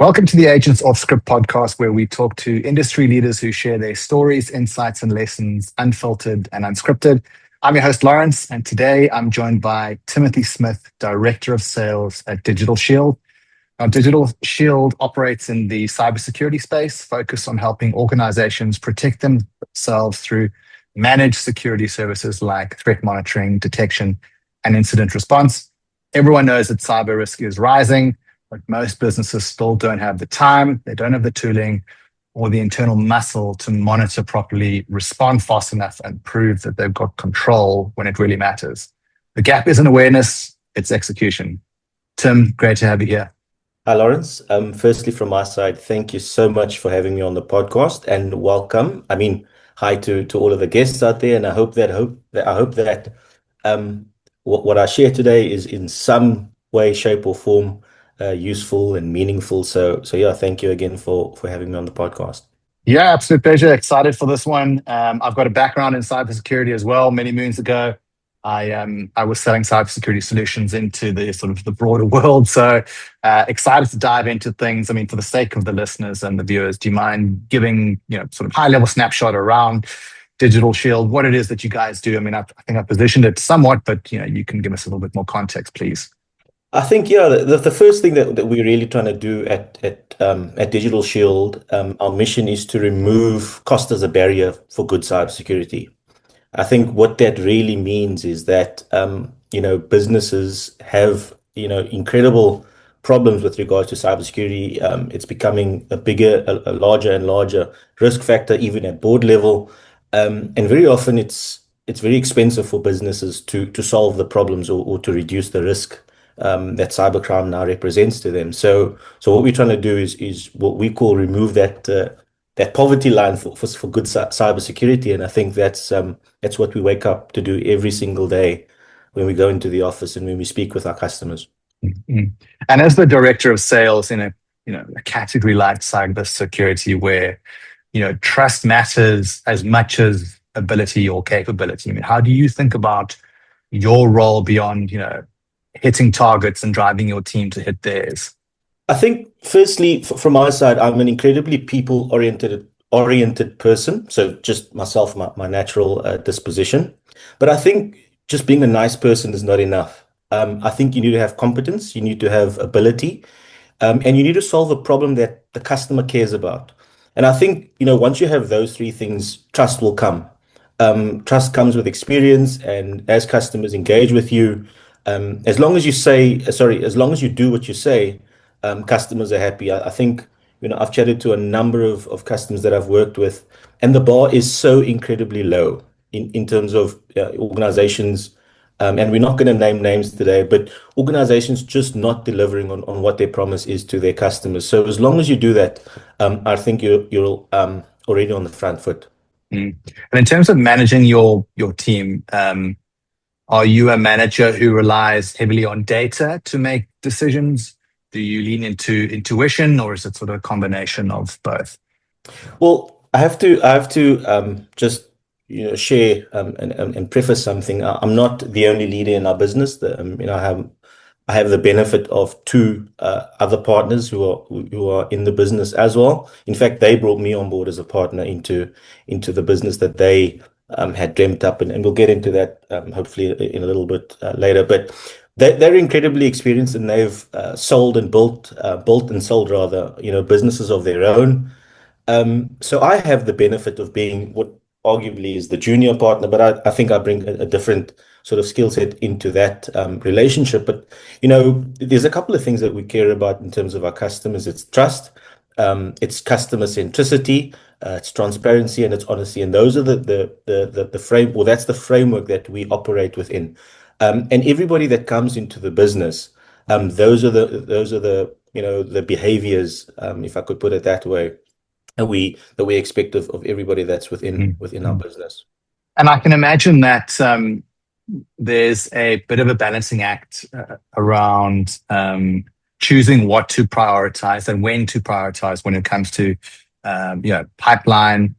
Welcome to the Aegance Offscript Podcast, where we talk to industry leaders who share their stories, insights, and lessons unfiltered and unscripted. I'm your host, Lawrence, and today I'm joined by Timothy Smith, Director of Sales at DigitalShield. Now, DigitalShield operates in the cybersecurity space, focused on helping organizations protect themselves through managed security services like threat monitoring, detection, and incident response. Everyone knows that cyber risk is rising, but most businesses still don't have the time, they don't have the tooling, or the internal muscle to monitor properly, respond fast enough, and prove that they've got control when it really matters. The gap isn't awareness, it's execution. Tim, great to have you here. Hi, Lawrence. Firstly, from my side, thank you so much for having me on the podcast and welcome. Hi to all of the guests out there, and I hope that what I share today is in some way, shape, or form useful and meaningful. So yeah, thank you again for having me on the podcast. Yeah, absolute pleasure. Excited for this one. I've got a background in cybersecurity as well. Many moons ago, I was selling cybersecurity solutions into the sort of the broader world. So excited to dive into things. I mean, for the sake of the listeners and the viewers, do you mind giving sort of high level snapshot around DigitalShield, what it is that you guys do? I mean, I think I positioned it somewhat, but you can give us a little bit more context, please. I think, yeah, the first thing that we're really trying to do at DigitalShield, our mission is to remove cost as a barrier for good cybersecurity. I think what that really means is that, businesses have, incredible problems with regards to cybersecurity. It's becoming a larger and larger risk factor, even at board level. And very often it's very expensive for businesses to solve the problems or to reduce the risk that cybercrime now represents to them. So what we're trying to do is what we call remove that poverty line for good cybersecurity. And I think that's what we wake up to do every single day when we go into the office and when we speak with our customers. Mm-hmm. And as the director of sales in a category like cybersecurity, where trust matters as much as ability or capability, I mean, how do you think about your role beyond hitting targets and driving your team to hit theirs? I think, firstly, from my side, I'm an incredibly people-oriented person. So just myself, my natural disposition. But I think just being a nice person is not enough. I think you need to have competence, you need to have ability, and you need to solve a problem that the customer cares about. And I think, once you have those three things, trust will come. Trust comes with experience, and as customers engage with you, as long as you do what you say, customers are happy. I think, I've chatted to a number of customers that I've worked with, and the bar is so incredibly low in terms of organizations. And we're not going to name names today, but organizations just not delivering on what their promise is to their customers. So as long as you do that, I think you're already on the front foot. Mm. And in terms of managing your team, are you a manager who relies heavily on data to make decisions? Do you lean into intuition, or is it sort of a combination of both? Well, I have to just share and preface something. I'm not the only leader in our business. I have the benefit of two other partners who are in the business as well. In fact, they brought me on board as a partner into the business that they had dreamt up, and we'll get into that hopefully in a little bit later. But they're incredibly experienced, and they've sold and built and sold rather businesses of their own. So I have the benefit of being what arguably is the junior partner, but I think I bring a different sort of skill set into that relationship. But there's a couple of things that we care about in terms of our customers. It's trust, it's customer centricity, it's transparency, and it's honesty. And those are the frame, or that's the framework that we operate within. And everybody that comes into the business, those are the behaviors, if I could put it that way, that we expect of everybody that's within our business. And I can imagine that there's a bit of a balancing act around choosing what to prioritize and when to prioritize when it comes to pipeline,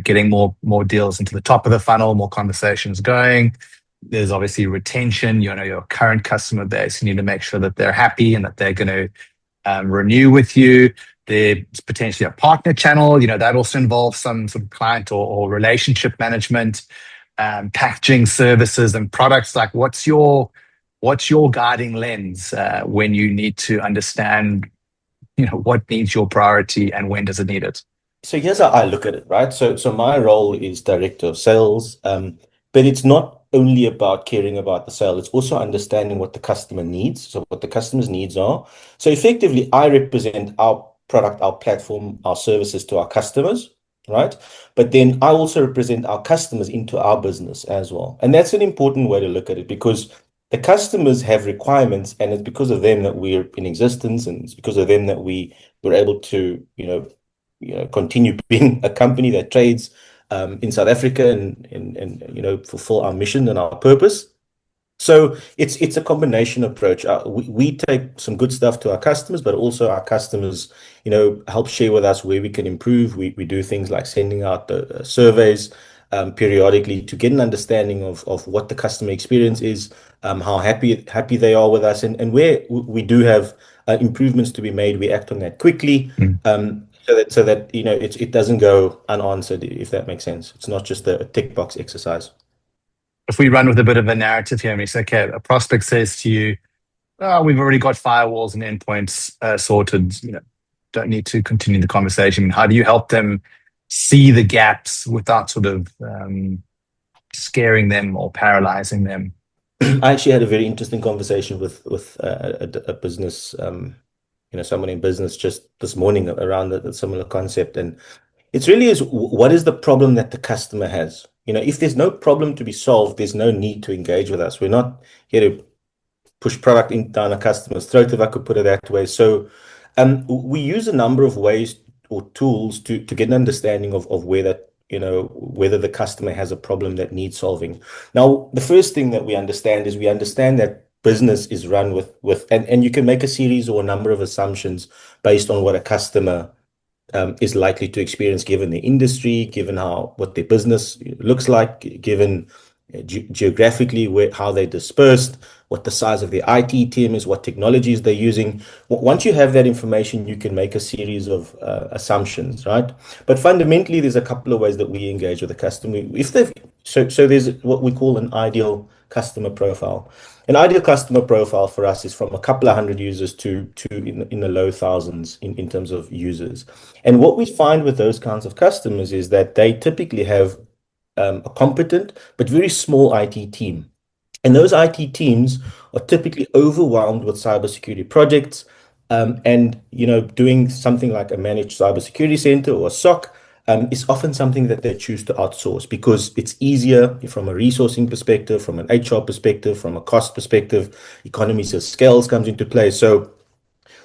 getting more deals into the top of the funnel, more conversations going. There's obviously retention, your current customer base. You need to make sure that they're happy and that they're going to renew with you. There's potentially a partner channel, that also involves some sort of client or relationship management, packaging services and products. Like, what's your guiding lens when you need to understand, what needs your priority and when does it need it? So here's how I look at it, right? So my role is director of sales, but it's not only about caring about the sale, it's also understanding what the customer needs, so what the customer's needs are. So effectively, I represent our product, our platform, our services to our customers, right? But then I also represent our customers into our business as well. And that's an important way to look at it because the customers have requirements, and it's because of them that we're in existence, and it's because of them that we're able to, continue being a company that trades in South Africa and fulfill our mission and our purpose. So it's a combination approach. We take some good stuff to our customers, but also our customers, help share with us where we can improve. We do things like sending out the surveys periodically to get an understanding of what the customer experience is, how happy they are with us, and where we do have improvements to be made. We act on that quickly. Mm. So that it doesn't go unanswered, if that makes sense. It's not just a tick box exercise. If we run with a bit of a narrative here and we say, okay, a prospect says to you, oh, we've already got firewalls and endpoints sorted, don't need to continue the conversation. How do you help them see the gaps without sort of scaring them or paralyzing them? I actually had a very interesting conversation with a business, someone in business just this morning around the similar concept. And it's really is, what is the problem that the customer has? If there's no problem to be solved, there's no need to engage with us. We're not here to push product down a customer's throat, if I could put it that way. So we use a number of ways or tools to get an understanding of whether the customer has a problem that needs solving. Now, the first thing that we understand is we understand that business is run and you can make a series or a number of assumptions based on what a customer is likely to experience, given the industry, given what their business looks like, given geographically how they're dispersed, what the size of the IT team is, what technologies they're using. Once you have that information, you can make a series of assumptions, right? But fundamentally, there's a couple of ways that we engage with the customer. So there's what we call an ideal customer profile. An ideal customer profile for us is from a couple of hundred users to in the low thousands in terms of users. And what we find with those kinds of customers is that they typically have a competent but very small IT team. And those IT teams are typically overwhelmed with cybersecurity projects, and doing something like a managed cybersecurity center or a SOC is often something that they choose to outsource because it's easier from a resourcing perspective, from an HR perspective, from a cost perspective. Economies of scale comes into play. So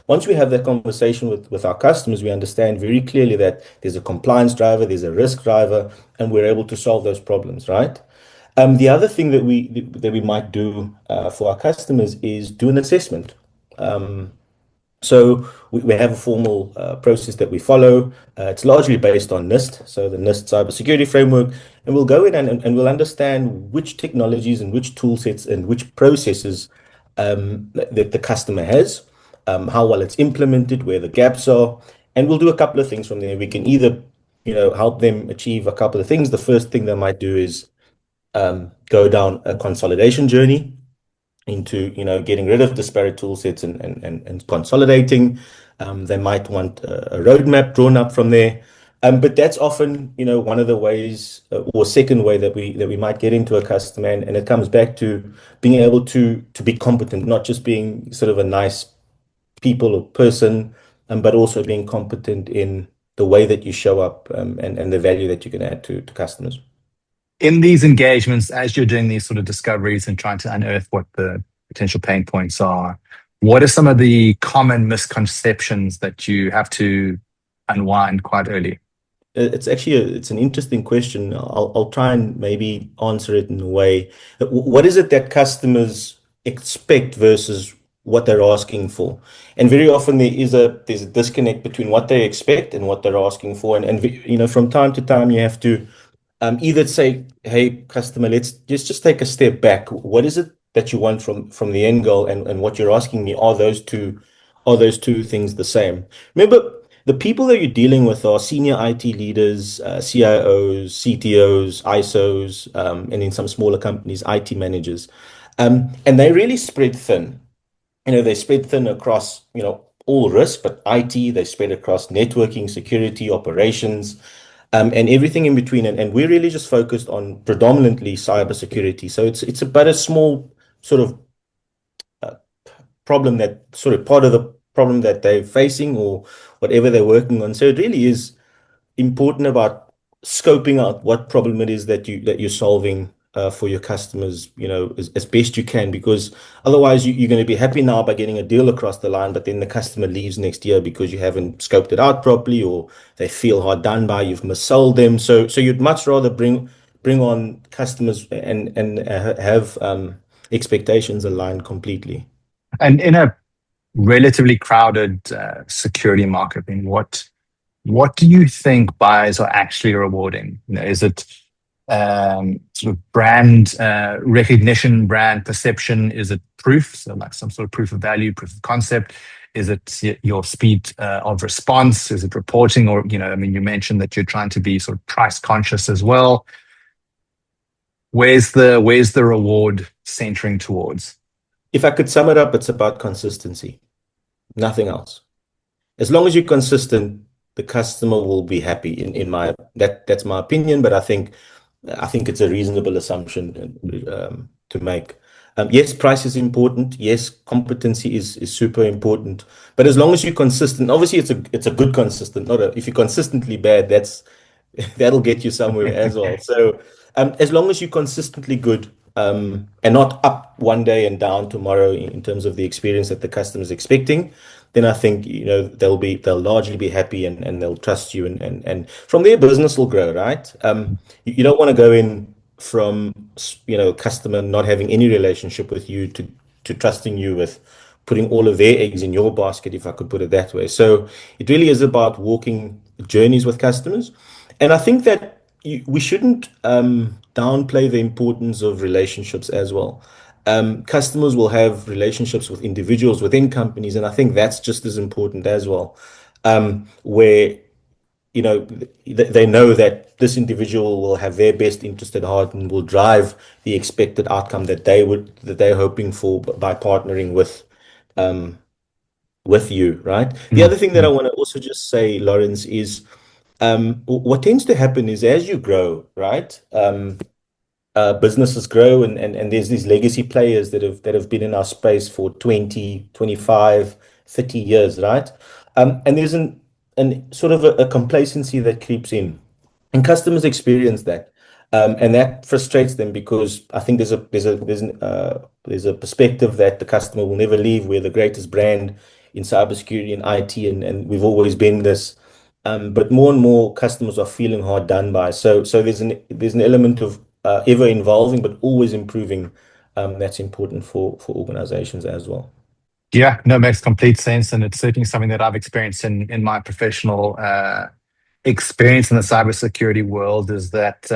once we have that conversation with our customers, we understand very clearly that there's a compliance driver, there's a risk driver, and we're able to solve those problems, right? The other thing that we might do for our customers is do an assessment. So we have a formal process that we follow. It's largely based on NIST, so the NIST cybersecurity framework, and we'll go in and we'll understand which technologies and which tool sets and which processes that the customer has, how well it's implemented, where the gaps are, and we'll do a couple of things from there. We can either, help them achieve a couple of things. The first thing they might do is go down a consolidation journey into getting rid of disparate tool sets and consolidating. They might want a roadmap drawn up from there. But that's often one of the ways or second way that we might get into a customer, and it comes back to being able to be competent, not just being sort of a nice people or person, but also being competent in the way that you show up, and the value that you can add to customers. In these engagements, as you're doing these sort of discoveries and trying to unearth what the potential pain points are, what are some of the common misconceptions that you have to unwind quite early? It's actually it's an interesting question. I'll try and maybe answer it in a way. What is it that customers expect versus what they're asking for? And very often there's a disconnect between what they expect and what they're asking for. And from time to time you have to either say, hey, customer, let's just take a step back. What is it that you want from the end goal, and what you're asking me, are those two are those two things the same? Remember, the people that you're dealing with are senior IT leaders, CIOs, CTOs, ISOs, and in some smaller companies, IT managers. And they really spread thin. They spread thin across, all risk, but IT, they spread across networking, security, operations, and everything in between. And we're really just focused on predominantly cybersecurity. So it's about a small sort of problem, that sort of part of the problem that they're facing or whatever they're working on. So it really is important about scoping out what problem it is that you're solving for your customers, as best you can, because otherwise you're going to be happy now by getting a deal across the line, but then the customer leaves next year because you haven't scoped it out properly, or they feel hard done by, you've missold them. So you'd much rather bring on customers and have expectations aligned completely. And in a relatively crowded security market, I mean, what do you think buyers are actually rewarding? Is it sort of brand recognition, brand perception? Is it proof? So like some sort of proof of value, proof of concept? Is it your speed of response? Is it reporting? Or, I mean, you mentioned that you're trying to be sort of price conscious as well. Where's the reward centering towards? If I could sum it up, it's about consistency, nothing else. As long as you're consistent, the customer will be happy. That's my opinion, but I think it's a reasonable assumption to make. Yes, price is important. Yes, competency is super important. But as long as you're consistent, obviously it's a good consistent. Not a, if you're consistently bad, that'll get you somewhere as well. So as long as you're consistently good, and not up one day and down tomorrow in terms of the experience that the customer is expecting, then I think they'll largely be happy, and they'll trust you, and from there business will grow, right? You don't want to go in from customer not having any relationship with you to trusting you with putting all of their eggs in your basket, if I could put it that way. So it really is about walking journeys with customers. And I think that we shouldn't downplay the importance of relationships as well. Customers will have relationships with individuals within companies, and I think that's just as important as well. Where they know that this individual will have their best interest at heart and will drive the expected outcome that they're hoping for by partnering with you, right? The other thing that I want to also just say, Lawrence, is what tends to happen is as you grow, right? Businesses grow, and there's these legacy players that have been in our space for 20, 25, 30 years, right? And there's an sort of a complacency that creeps in, and customers experience that. And that frustrates them, because I think there's a perspective that the customer will never leave. We're the greatest brand in cybersecurity and IT, and we've always been this. But more and more customers are feeling hard done by. So there's an element of ever evolving but always improving. That's important for organizations as well. Yeah, no, it makes complete sense, and it's certainly something that I've experienced in my professional experience in the cybersecurity world. Is that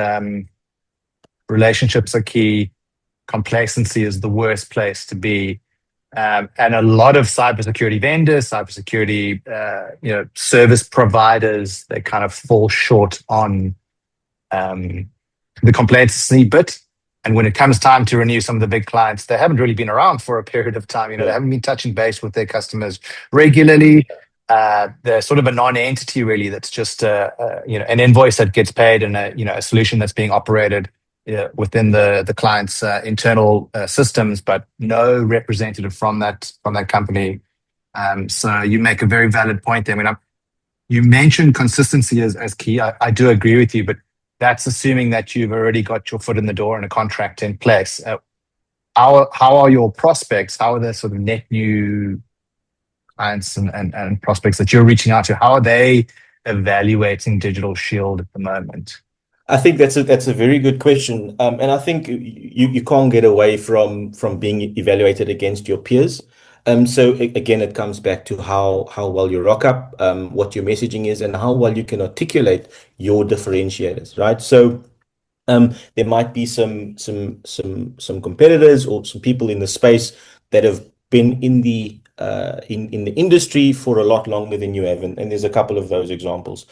relationships are key. Complacency is the worst place to be. And a lot of cybersecurity vendors, cybersecurity service providers, they kind of fall short on the complacency bit. And when it comes time to renew some of the big clients, they haven't really been around for a period of time. They haven't been touching base with their customers regularly. They're sort of a non-entity, really. That's just an invoice that gets paid, and a solution that's being operated within the client's internal systems, but no representative from that company. So you make a very valid point there. I mean, you mentioned consistency as key. I do agree with you, but that's assuming that you've already got your foot in the door and a contract in place. How are your prospects? How are the sort of net new clients and prospects that you're reaching out to? How are they evaluating DigitalShield at the moment? I think that's a very good question, and I think you can't get away from being evaluated against your peers. So again, it comes back to how well you rock up, what your messaging is, and how well you can articulate your differentiators, right? So there might be some competitors or some people in the space that have been in the in the industry for a lot longer than you have, and there's a couple of those examples.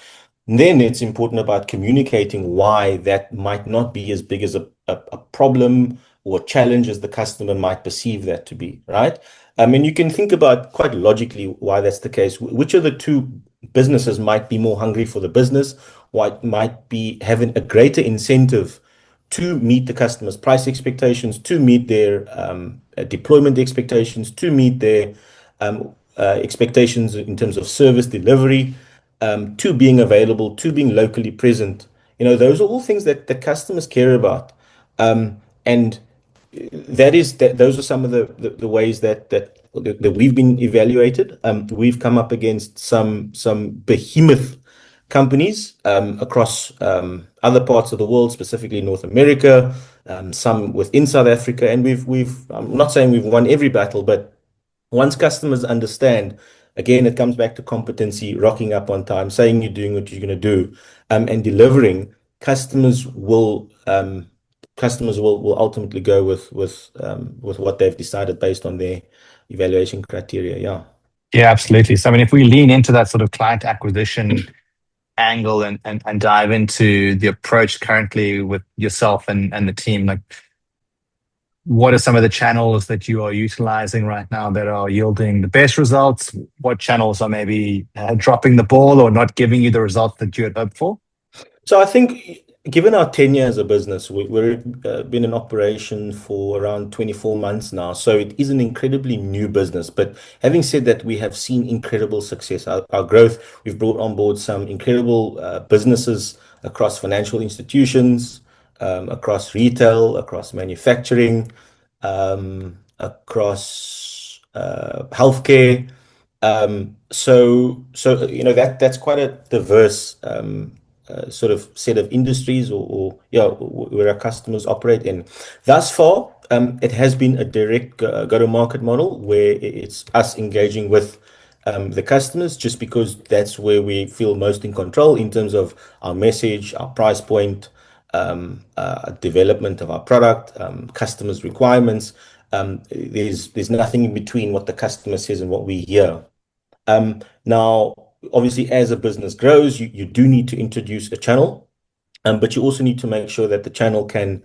And then it's important about communicating why that might not be as big as a problem or challenge as the customer might perceive that to be, right? I mean, you can think about quite logically why that's the case. Which of the two businesses might be more hungry for the business, what might be having a greater incentive to meet the customer's price expectations, to meet their deployment expectations, to meet their expectations in terms of service delivery, to being available, to being locally present. Those are all things that the customers care about. And those are some of the ways that we've been evaluated. We've come up against some behemoth companies across other parts of the world, specifically North America, some within South Africa, and I'm not saying we've won every battle, but once customers understand, again, it comes back to competency, rocking up on time, saying you're doing what you're going to do, and delivering. Customers will ultimately go with what they've decided based on their evaluation criteria. Yeah. Yeah, absolutely. So, I mean, if we lean into that sort of client acquisition angle and dive into the approach currently with yourself and the team, like what are some of the channels that you are utilizing right now that are yielding the best results? What channels are maybe dropping the ball or not giving you the results that you had hoped for? So I think, given our tenure as a business, we've been in operation for around 24 months now. So it is an incredibly new business. But having said that, we have seen incredible success. Our growth, we've brought on board some incredible businesses across financial institutions, across retail, across manufacturing, across healthcare. So that's quite a diverse sort of set of industries or yeah, where our customers operate in. Thus far, it has been a direct go-to-market model where it's us engaging with the customers, just because that's where we feel most in control in terms of our message, our price point, development of our product, customers' requirements. There's nothing in between what the customer says and what we hear. Now, obviously, as a business grows, you do need to introduce a channel, but you also need to make sure that the channel can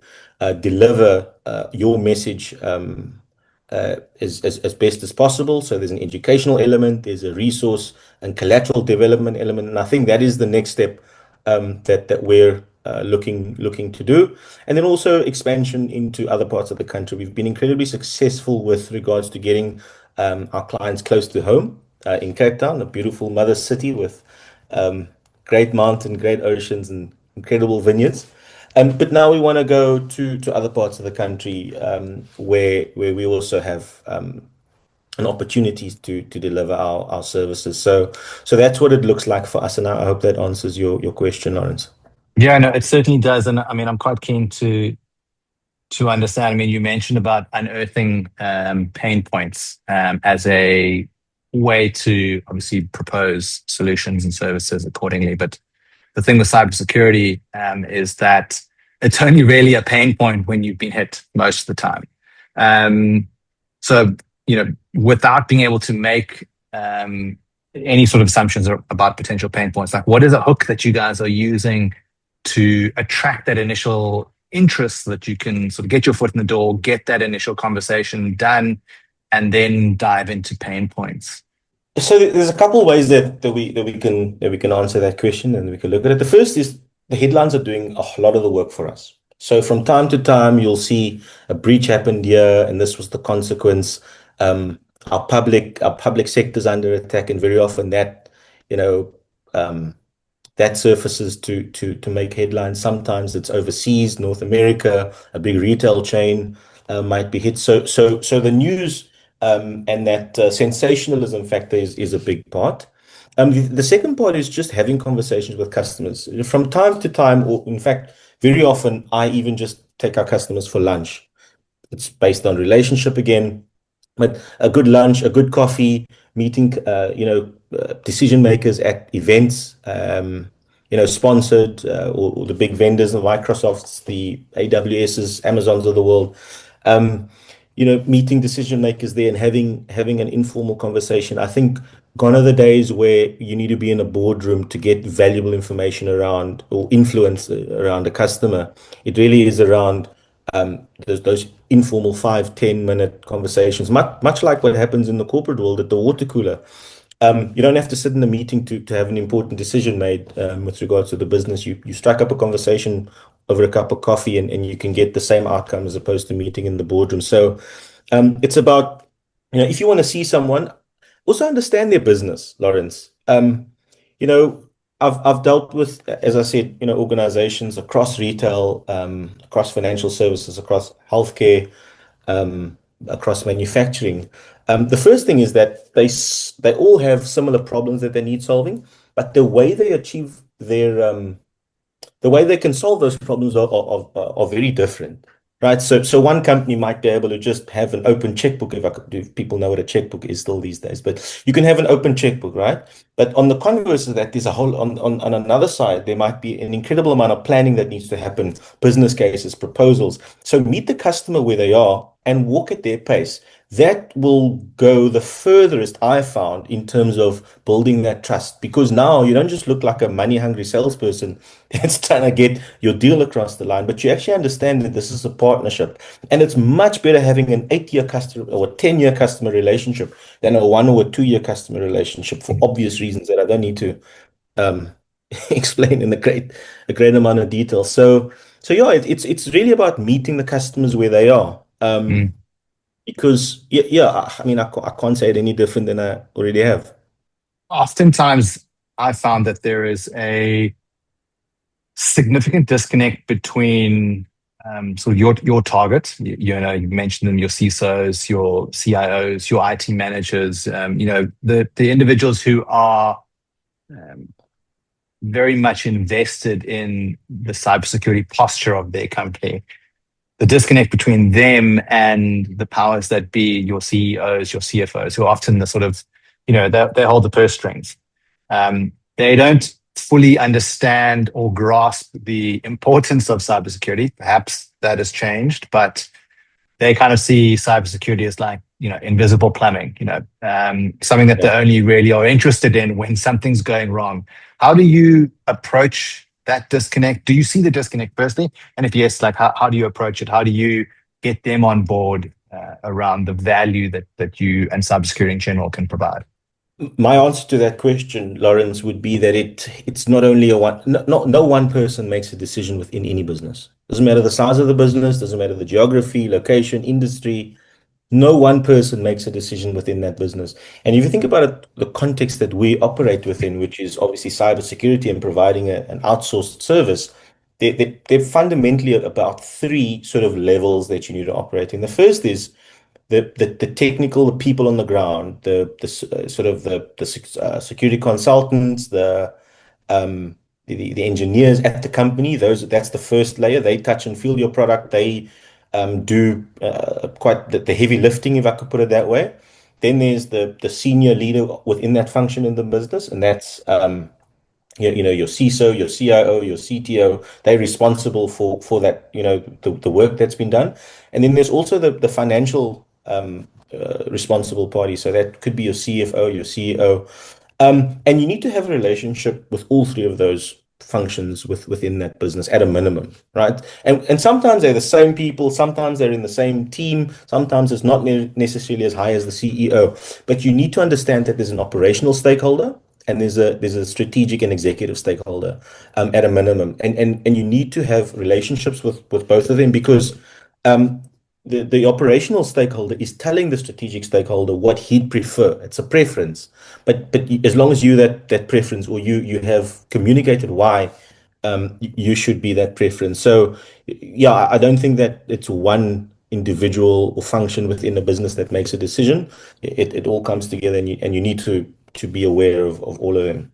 deliver your message as best as possible. So there's an educational element, there's a resource and collateral development element, and I think that is the next step that we're looking to do. And then also expansion into other parts of the country. We've been incredibly successful with regards to getting our clients close to home in Cape Town, a beautiful mother city with great mountain, great oceans, and incredible vineyards. But now we want to go to other parts of the country where we also have an opportunities to deliver our services. So that's what it looks like for us, and I hope that answers your question, Lawrence. Yeah, no, it certainly does. And I mean, I'm quite keen to understand. I mean, you mentioned about unearthing pain points as a way to obviously propose solutions and services accordingly. But the thing with cybersecurity is that it's only really a pain point when you've been hit most of the time. So, without being able to make any sort of assumptions about potential pain points, like what is a hook that you guys are using to attract that initial interest so that you can sort of get your foot in the door, get that initial conversation done, and then dive into pain points? So there's a couple of ways that we can answer that question, and we can look at it. The first is the headlines are doing a lot of the work for us. So from time to time, you'll see a breach happened here, and this was the consequence. Our public sector is under attack, and very often that that surfaces to make headlines. Sometimes it's overseas, North America, a big retail chain might be hit. So the news and that sensationalism factor is a big part. The second part is just having conversations with customers. From time to time, or in fact, very often, I even just take our customers for lunch. It's based on relationship again, but a good lunch, a good coffee, meeting, decision makers at events, sponsored, or the big vendors, the Microsofts, the AWSs, Amazons of the world. meeting decision makers there and having an informal conversation. I think gone are the days where you need to be in a boardroom to get valuable information around or influence around a customer. It really is around those informal 5-10 minute conversations, much like what happens in the corporate world at the water cooler. You don't have to sit in a meeting to have an important decision made with regards to the business. You strike up a conversation over a cup of coffee and you can get the same outcome as opposed to meeting in the boardroom. So it's about, if you want to see someone, also understand their business, Lawrence. You know, I've dealt with, as I said, organizations across retail, across financial services, across healthcare, across manufacturing. The first thing is that they all have similar problems that they need solving, but the way they achieve the way they can solve those problems are very different, right? So one company might be able to just have an open checkbook, if people know what a checkbook is still these days, but you can have an open checkbook, right? But on the converse of that, there's a whole on another side, there might be an incredible amount of planning that needs to happen, business cases, proposals. So meet the customer where they are and walk at their pace. That will go the furthest I found in terms of building that trust, because now you don't just look like a money hungry salesperson that's trying to get your deal across the line, but you actually understand that this is a partnership. And it's much better having an 8-year customer or a 10-year customer relationship than a 1 or a 2-year customer relationship, for obvious reasons that I don't need to um, explain in a great amount of detail. So yeah, it's really about meeting the customers where they are. Mm. Because yeah, I mean, I can't say it any different than I already have. Oftentimes, I found that there is a significant disconnect between sort of your target. You mentioned them, your CISOs, your CIOs, your IT managers. The individuals who are um, very much invested in the cybersecurity posture of their company. The disconnect between them and the powers that be, your CEOs, your CFOs, who are often the sort of, they hold the purse strings. They don't fully understand or grasp the importance of cybersecurity. Perhaps that has changed, but they kind of see cybersecurity as like, invisible plumbing, something that they Yeah. only really are interested in when something's going wrong. How do you approach that disconnect? Do you see the disconnect personally? And if yes, like how do you approach it? How do you get them on board around the value that you and cybersecurity in general can provide? My answer to that question, Lawrence, would be that it's not only a one, no one person makes a decision within any business. Doesn't matter the size of the business, doesn't matter the geography, location, industry. No one person makes a decision within that business. And if you think about it, the context that we operate within, which is obviously cybersecurity and providing an outsourced service, they're fundamentally about three sort of levels that you need to operate in. The first is the technical, the people on the ground, sort of the security consultants, um, the engineers at the company. That's the first layer. They touch and feel your product. They do quite the heavy lifting, if I could put it that way. Then there's the senior leader within that function in the business, and that's your CISO, your CIO, your CTO. They're responsible for that, the work that's been done. And then there's also the financial responsible party. So that could be your CFO, your CEO. And you need to have a relationship with all three of those functions within that business at a minimum, right? And sometimes they're the same people, sometimes they're in the same team, sometimes it's not necessarily as high as the CEO. But you need to understand that there's an operational stakeholder and there's a strategic and executive stakeholder at a minimum. And you need to have relationships with both of them, because um, the operational stakeholder is telling the strategic stakeholder what he'd prefer. It's a preference, but as long as you that preference, or you have communicated why you should be that preference. So yeah, I don't think that it's one individual or function within a business that makes a decision. It all comes together, and you need to be aware of all of them.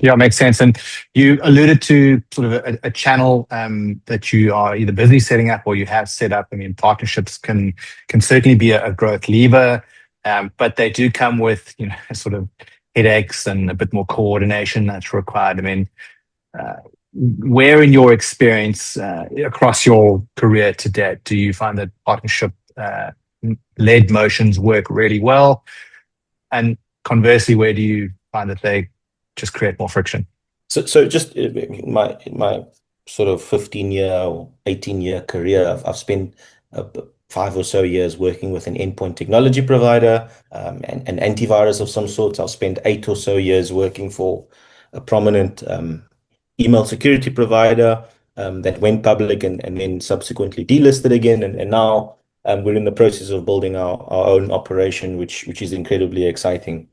Yeah, makes sense. And you alluded to sort of a channel that you are either busy setting up or you have set up. I mean, partnerships can certainly be a growth lever, but they do come with sort of headaches and a bit more coordination that's required. I mean, uh, where in your experience across your career to date do you find that partnership led motions work really well? And conversely, where do you find that they just create more friction? So just my sort of 15-year or 18-year career, I've spent 5 or so years working with an endpoint technology provider, and an antivirus of some sort. I've spent 8 or so years working for a prominent email security provider that went public and then subsequently delisted again. And now we're in the process of building our own operation, which is incredibly exciting.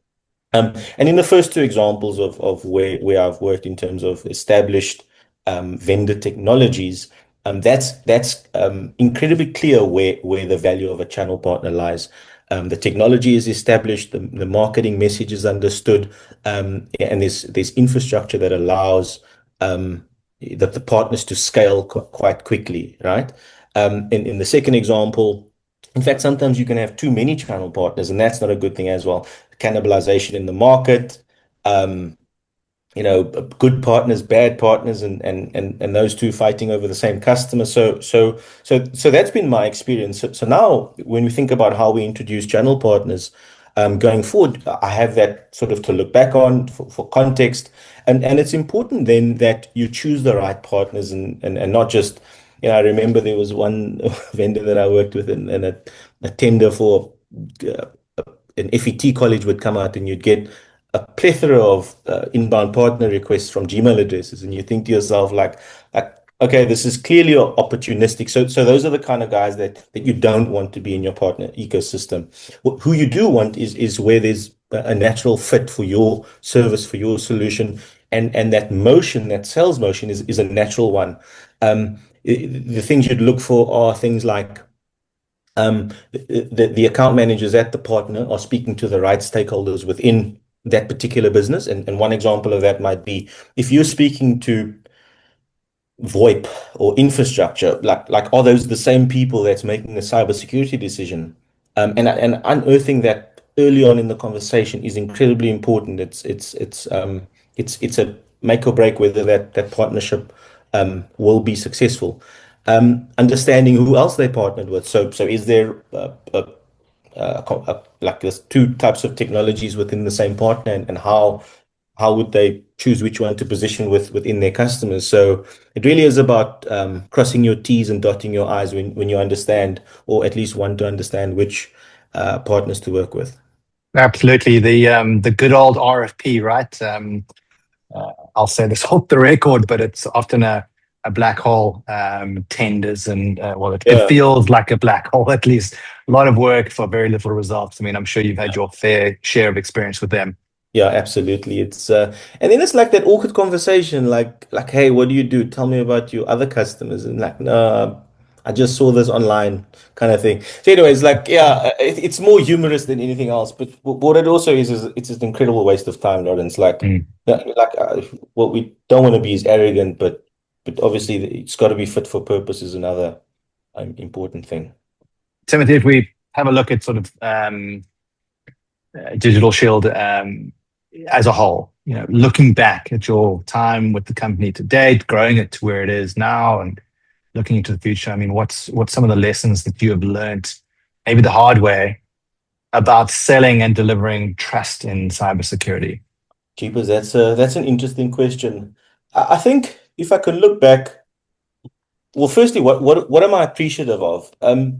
And in the first two examples of where I've worked in terms of established vendor technologies, that's incredibly clear where the value of a channel partner lies. The technology is established, the marketing message is understood, and there's infrastructure that allows the partners to scale quite quickly, right? In the second example, in fact, sometimes you can have too many channel partners, and that's not a good thing as well. Cannibalization in the market, um, good partners, bad partners, and those two fighting over the same customer. So that's been my experience. So now when we think about how we introduce channel partners, going forward, I have that sort of to look back on for context. And it's important then that you choose the right partners and not just, I remember there was one vendor that I worked with in a tender for uh, an FET college would come out, and you'd get a plethora of inbound partner requests from Gmail addresses, and you think to yourself like, okay, this is clearly opportunistic. So those are the kind of guys that you don't want to be in your partner ecosystem. Who you do want is where there's a natural fit for your service, for your solution, and that motion, that sales motion, is a natural one. The things you'd look for are things like the account managers at the partner are speaking to the right stakeholders within that particular business. And one example of that might be if you're speaking to VoIP or infrastructure, like are those the same people that's making a cybersecurity decision? And unearthing that early on in the conversation is incredibly important. It's a make or break whether that partnership will be successful. Understanding who else they partnered with. So is there like there's two types of technologies within the same partner, and how would they choose which one to position within their customers? So it really is about crossing your T's and dotting your I's when you understand, or at least want to understand, which partners to work with. Absolutely. The good old RFP, right? I'll say this off the record, but it's often a black hole, tenders, and well, it Yeah. feels like a black hole, at least. A lot of work for very little results. I mean, I'm sure you've had your fair share of experience with them. Yeah, absolutely. It's and then it's like that awkward conversation, like, hey, what do you do? Tell me about your other customers, and like, no, I just saw this online, kind of thing. So, anyways, like, yeah, it's more humorous than anything else. But what it also is it's an incredible waste of time, Lawrence. Mm. What we don't want to be is arrogant, but obviously it's got to be fit for purpose is another important thing. Timothy, if we have a look at sort of DigitalShield as a whole, looking back at your time with the company to date, growing it to where it is now, and looking into the future, I mean, what's some of the lessons that you have learned, maybe the hard way, about selling and delivering trust in cybersecurity? Jeepers, that's an interesting question. I think if I can look back, well, firstly, what am I appreciative of?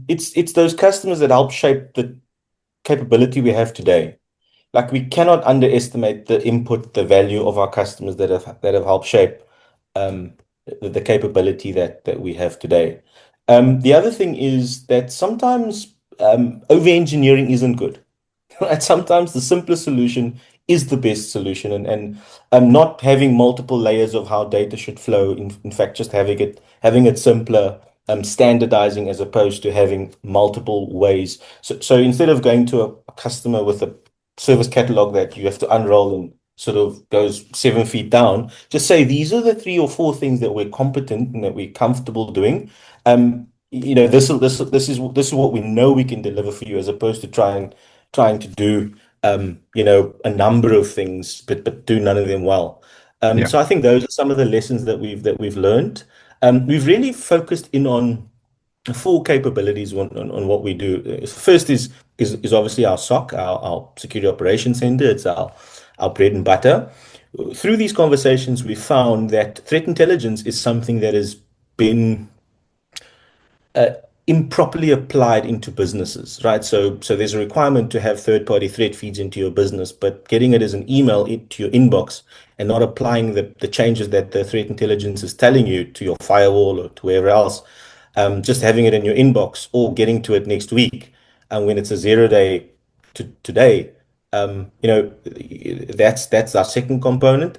It's those customers that help shape the capability we have today. Like we cannot underestimate the input, the value of our customers that have helped shape um, the capability that we have today. The other thing is that sometimes over engineering isn't good. Right? Sometimes the simplest solution is the best solution, and not having multiple layers of how data should flow. In fact, just having it simpler, standardizing as opposed to having multiple ways. So instead of going to a customer with a service catalog that you have to unroll and sort of goes 7 feet down, just say these are the 3 or 4 things that we're competent and that we're comfortable doing. This is what we know we can deliver for you, as opposed to trying to do a number of things, but do none of them well. Yeah. So I think those are some of the lessons that we've learned. We've really focused in on full capabilities on what we do. First is obviously our SOC, our Security Operations Center. It's our bread and butter. Through these conversations, we found that threat intelligence is something that has been uh, improperly applied into businesses, right? So there's a requirement to have third-party threat feeds into your business, but getting it as an email into your inbox and not applying the changes that the threat intelligence is telling you to your firewall or to wherever else, just having it in your inbox or getting to it next week, and when it's a 0 day to today, that's our second component.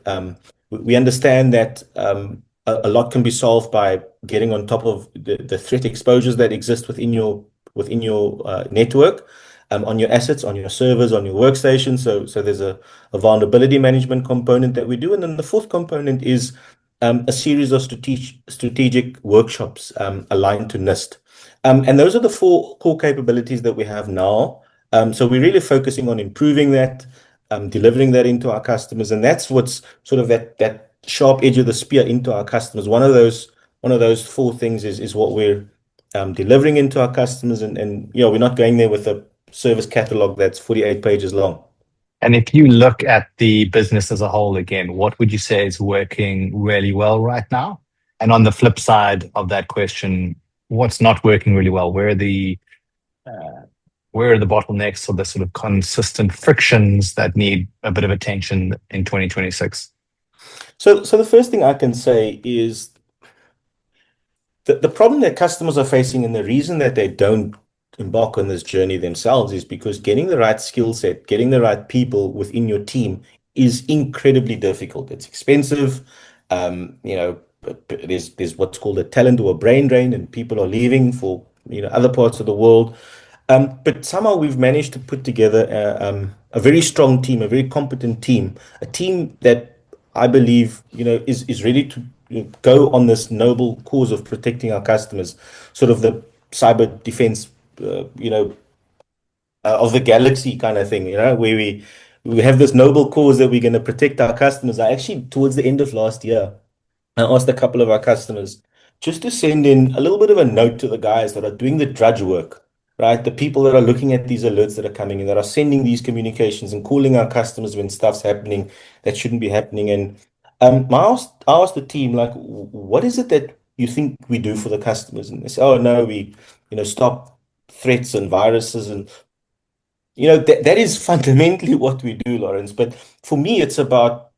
We understand that a lot can be solved by getting on top of the threat exposures that exist within your network, on your assets, on your servers, on your workstation. So there's a vulnerability management component that we do, and then the fourth component is a series of strategic workshops aligned to NIST. And those are the four core capabilities that we have now. So we're really focusing on improving that, delivering that into our customers, and that's what's sort of that sharp edge of the spear into our customers. One of those four things is what we're delivering into our customers, and we're not going there with a service catalog that's 48 pages long. And if you look at the business as a whole again, what would you say is working really well right now? And on the flip side of that question, what's not working really well? Uh, where are the bottlenecks or the sort of consistent frictions that need a bit of attention in 2026? So the first thing I can say is the problem that customers are facing and the reason that they don't embark on this journey themselves is because getting the right skill set, getting the right people within your team is incredibly difficult. It's expensive. There's what's called a talent or a brain drain, and people are leaving for other parts of the world. But somehow we've managed to put together a very strong team, a very competent team, a team that I believe is ready to go on this noble cause of protecting our customers, sort of the cyber defense, uh, you know, of the galaxy kind of thing, where we have this noble cause that we're going to protect our customers. I actually, towards the end of last year, I asked a couple of our customers just to send in a little bit of a note to the guys that are doing the drudge work, right? The people that are looking at these alerts that are coming in, that are sending these communications and calling our customers when stuff's happening that shouldn't be happening. And I asked the team, like, what is it that you think we do for the customers? And they say, oh, no, we, stop threats and viruses. And, that is fundamentally what we do, Lawrence. But for me, it's about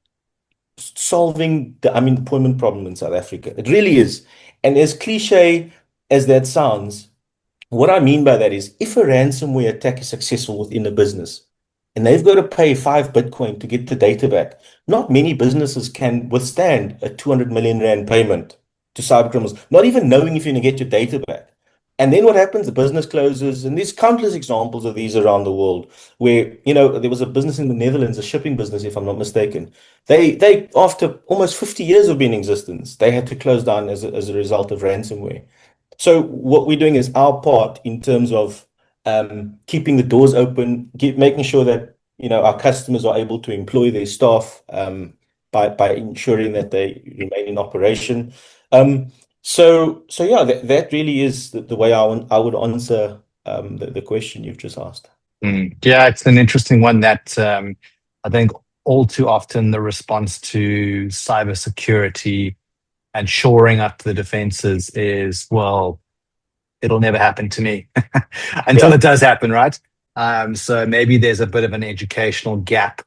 solving the unemployment problem in South Africa. It really is. And as cliche as that sounds, what I mean by that is if a ransomware attack is successful within a business and they've got to pay 5 Bitcoin to get the data back, not many businesses can withstand a 200 million Rand payment to cybercriminals, not even knowing if you're going to get your data back. And then what happens? The business closes, and there's countless examples of these around the world where, there was a business in the Netherlands, a shipping business, if I'm not mistaken. They after almost 50 years of being in existence, they had to close down as a result of ransomware. So what we're doing is our part in terms of keeping the doors open, making sure that our customers are able to employ their staff by ensuring that they remain in operation. So yeah, that really is the way I would answer the question you've just asked. Yeah, it's an interesting one that I think all too often the response to cybersecurity and shoring up the defenses is, well, it'll never happen to me until Yeah. it does happen, right? So maybe there's a bit of an educational gap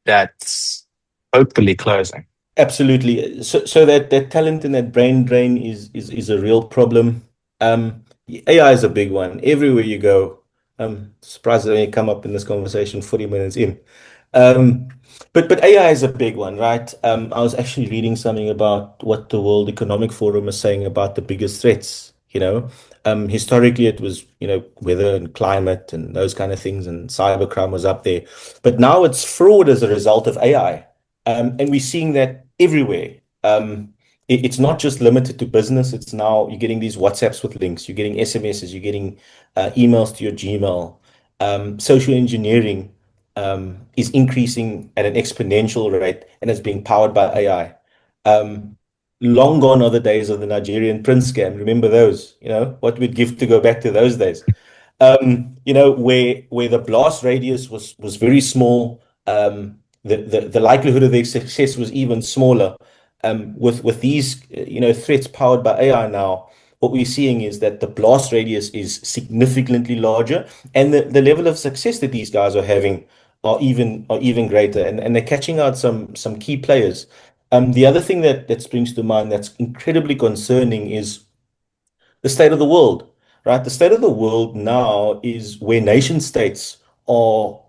that's hopefully closing. Absolutely. So that talent and that brain drain is a real problem. AI is a big one. Everywhere you go, surprised that only come up in this conversation 40 minutes in. Um, but AI is a big one, right? I was actually reading something about what the World Economic Forum is saying about the biggest threats, Historically, it was, weather and climate and those kind of things, and cybercrime was up there. But now it's fraud as a result of AI. And we're seeing that everywhere. It's not just limited to business. It's now you're getting these WhatsApps with links, you're getting SMSs, you're getting emails to your Gmail. Social engineering is increasing at an exponential rate and is being powered by AI. Um, long gone are the days of the Nigerian prince scam. Remember those? What we'd give to go back to those days. Where the blast radius was very small. The likelihood of their success was even smaller. With these threats powered by AI now, what we're seeing is that the blast radius is significantly larger, and the level of success that these guys are having are even greater, and they're catching out some key players. The other thing that springs to mind that's incredibly concerning is the state of the world, right? The state of the world now is where nation states are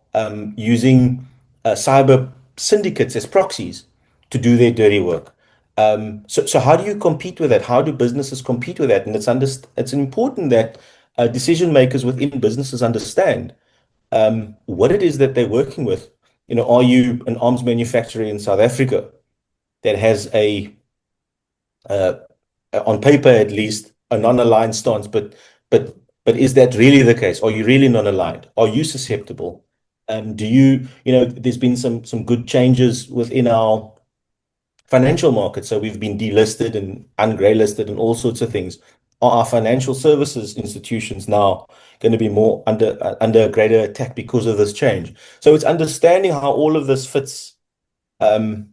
using cyber syndicates as proxies to do their dirty work. So how do you compete with that? How do businesses compete with that? And it's important that decision makers within businesses understand what it is that they're working with. Are you an arms manufacturer in South Africa that has uh, on paper at least, a non-aligned stance, but is that really the case? Are you really non-aligned? Are you susceptible? There's been some good changes within our financial market. So we've been delisted and ungrey listed and all sorts of things. Are our financial services institutions now going to be more under a greater attack because of this change? So it's understanding how all of this fits um,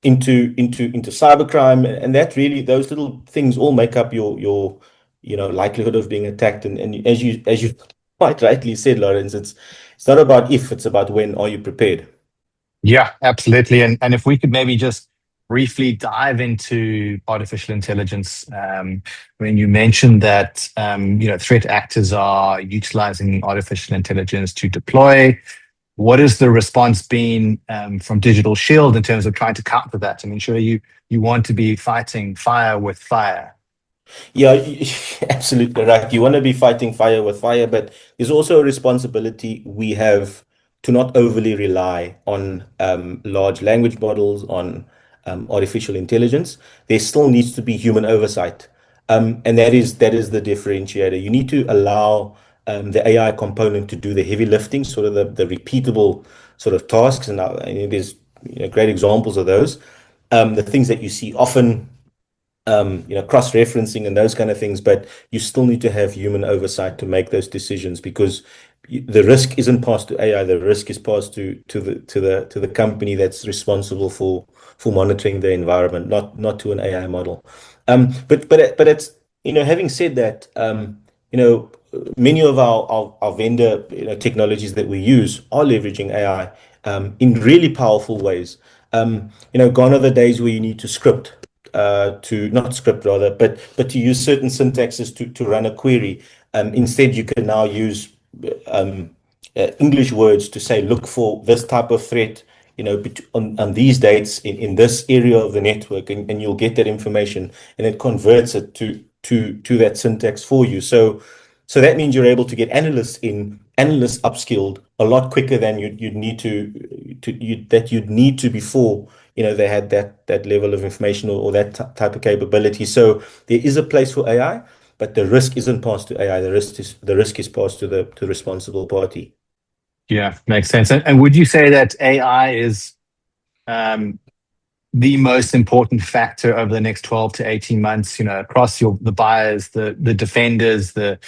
into cybercrime, and that really, those little things all make up your likelihood of being attacked. And as you quite rightly said, Lawrence, it's not about if, it's about when are you prepared. Yeah, absolutely. And if we could maybe just briefly dive into artificial intelligence. When you mentioned that, threat actors are utilizing artificial intelligence to deploy. What has the response been from DigitalShield in terms of trying to counter that? I mean, sure, you want to be fighting fire with fire. Yeah, absolutely right. You want to be fighting fire with fire, but there's also a responsibility we have to not overly rely on large language models, on artificial intelligence. There still needs to be human oversight, and that is the differentiator. You need to allow the AI component to do the heavy lifting, sort of the repeatable sort of tasks, and there's great examples of those. The things that you see often cross-referencing and those kind of things, but you still need to have human oversight to make those decisions, because the risk isn't passed to AI. The risk is passed to the company that's responsible for monitoring the environment, not to an AI model. But it's having said that, you know many of our vendor technologies that we use are leveraging AI in really powerful ways. Gone are the days where you need to script to not script rather, but to use certain syntaxes to run a query. Instead, you can now use um, English words to say, look for this type of threat, on these dates in this area of the network, and you'll get that information, and it converts it to that syntax for you. So that means you're able to get analysts upskilled a lot quicker than you'd need to before they had that level of information, or that type of capability. So there is a place for AI, but the risk isn't passed to AI. The risk is passed to the responsible party. Yeah, makes sense. And would you say that AI is um, the most important factor over the next 12 to 18 months, across the buyers, the defenders, the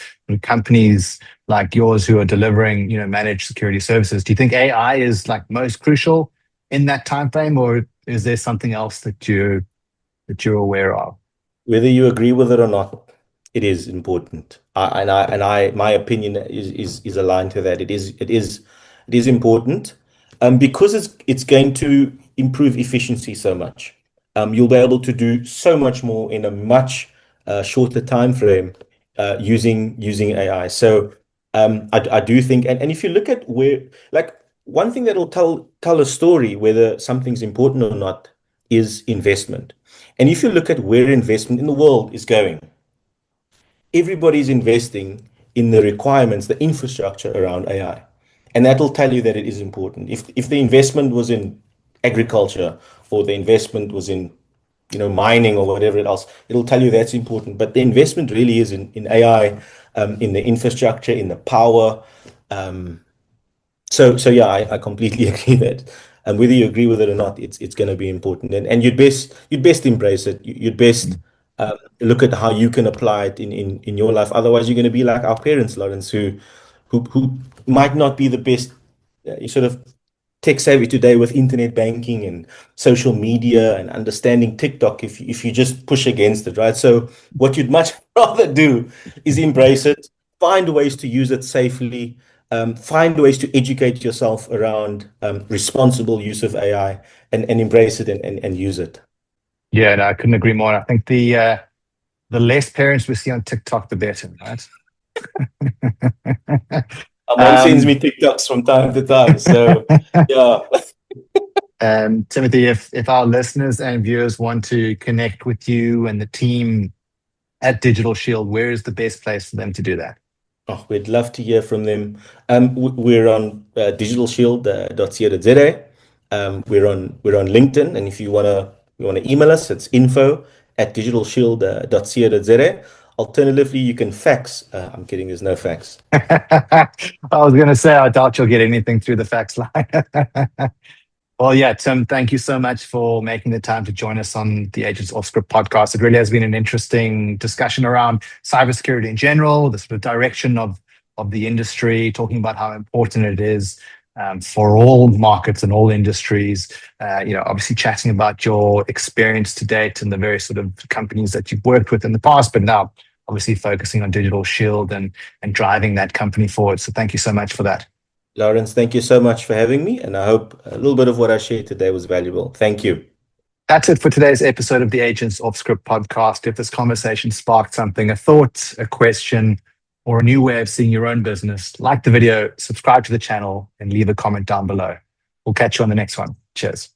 companies like yours who are delivering, managed security services? Do you think AI is like most crucial in that time frame, or is there something else that you're aware of? Whether you agree with it or not, it is important. My opinion is aligned to that. It is important, because it's going to improve efficiency so much. You'll be able to do so much more in a much shorter time frame using AI. So I do think, and if you look at where, like, one thing that'll tell a story whether something's important or not is investment. And if you look at where investment in the world is going, everybody's investing in the requirements, the infrastructure around AI. And that'll tell you that it is important. If the investment was in agriculture, or the investment was in mining or whatever else, it'll tell you that's important. But the investment really is in AI, in the infrastructure, in the power. So yeah, I completely agree that and whether you agree with it or not, it's going to be important. And you'd best embrace it. You'd best look at how you can apply it in your life. Otherwise, you're going to be like our parents, Lawrence, who might not be the best sort of tech savvy today with internet banking and social media and understanding TikTok if you just push against it, right? So what you'd much rather do is embrace it, find ways to use it safely, find ways to educate yourself around responsible use of AI and embrace it and use it. Yeah, no, I couldn't agree more. I think the less parents we see on TikTok, the better, right? My mom sends me TikToks from time to time, so yeah. Timothy, if our listeners and viewers want to connect with you and the team at DigitalShield, where is the best place for them to do that? Oh, we'd love to hear from them. We're on digitalshield.co.za. We're on LinkedIn, and if you wanna email us, it's info@digitalshield.co.za. Alternatively, you can fax. I'm kidding. There's no fax. I was going to say, I doubt you'll get anything through the fax line. Well, yeah, Tim, thank you so much for making the time to join us on the Aegance Offscript podcast. It really has been an interesting discussion around cybersecurity in general, the sort of direction of the industry, talking about how important it is for all markets and all industries. Obviously chatting about your experience to date and the various sort of companies that you've worked with in the past, but now obviously focusing on DigitalShield and driving that company forward. So thank you so much for that. Lawrence, thank you so much for having me, and I hope a little bit of what I shared today was valuable. Thank you. That's it for today's episode of the Aegance Offscript podcast. If this conversation sparked something, a thought, a question, or a new way of seeing your own business, like the video, subscribe to the channel, and leave a comment down below. We'll catch you on the next one. Cheers.